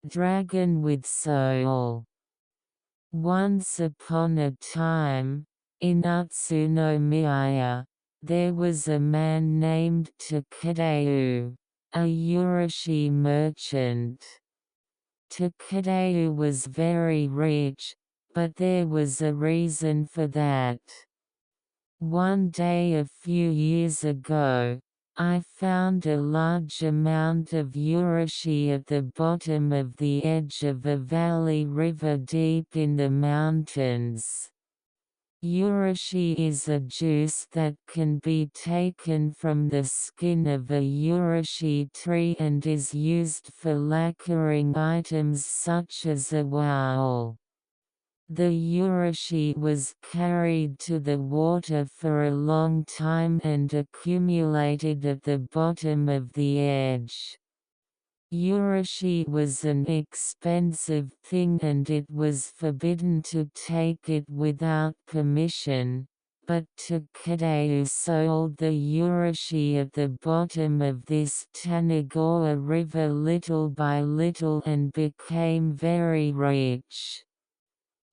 Dragon with Soul. Once upon a time, in Utsunomiya, there was a man named Takadeu, a Urashi merchant. Takadeu was very rich, but there was a reason for that. One day a few years ago, I found a large amount of urashi at the bottom of the edge of a valley river deep in the mountains. Urashi is a juice that can be taken from the skin of a urashi tree and is used for lacquering items such as a wall. The urashi was carried to the water for a long time and accumulated at the bottom of the edge. Urashi was an expensive thing and it was forbidden to take it without permission, but Takadeu sold the urashi at the bottom of this Tanagawa river little by little and became very rich.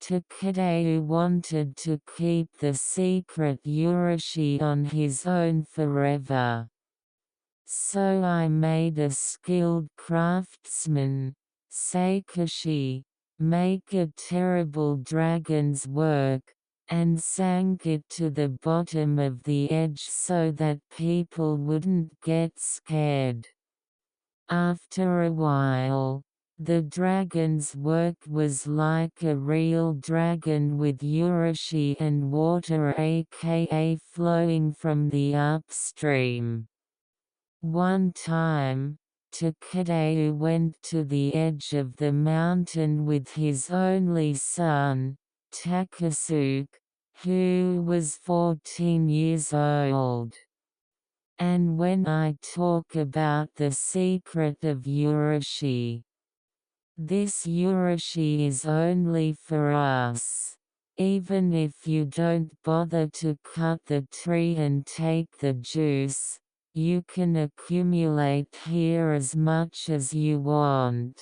Takadeu wanted to keep the secret urashi on his own forever. So I made a skilled craftsman, Sakoshi, make a terrible dragon's work, and sank it to the bottom of the edge so that people wouldn't get scared. After a while, the dragon's work was like a real dragon with urashi and water aka flowing from the upstream. One time, Takadeu went to the edge of the mountain with his only son, Takasuke, who was 14 years old. And when I talk about the secret of urashi, this urashi is only for us. Even if you don't bother to cut the tree and take the juice, you can accumulate here as much as you want.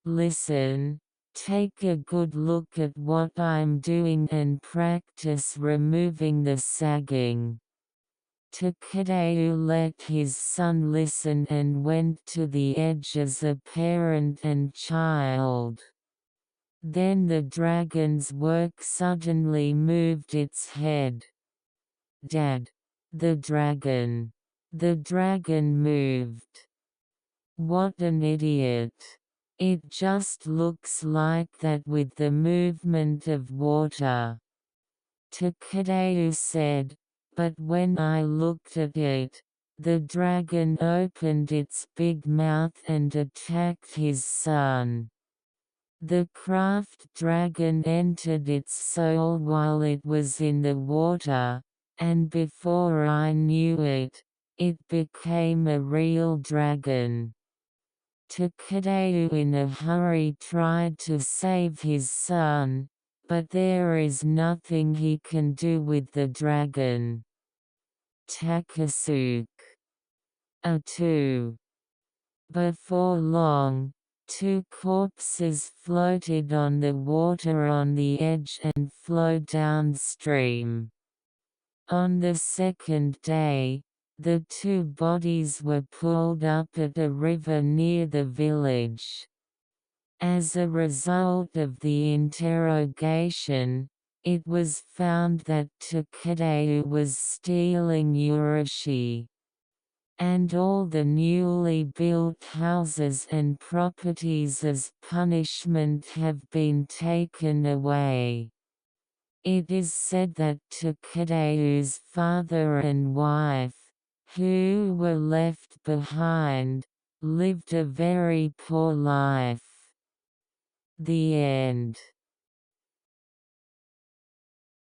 Listen, take a good look at what I'm doing and practice removing the sagging. Takadeu let his son listen and went to the edge as a parent and child. Then the dragon's work suddenly moved its head. Dad! The dragon! The dragon moved. What an idiot! It just looks like that with the movement of water. Takadeu said. But when I looked at it, the dragon opened its big mouth and attacked his son. The craft dragon entered its soul while it was in the water, and before I knew it, it became a real dragon. Takadeu in a hurry tried to save his son, but there is nothing he can do with the dragon. Takasuke. 2. Before long, two corpses floated on the water on the edge and flowed downstream. On the second day, the two bodies were pulled up at a river near the village. As a result of the interrogation, it was found that Takadeu was stealing urashi. And all the newly built houses and properties as punishment have been taken away. It is said that Takadeu's father and wife, who were left behind, lived a very poor life. The end.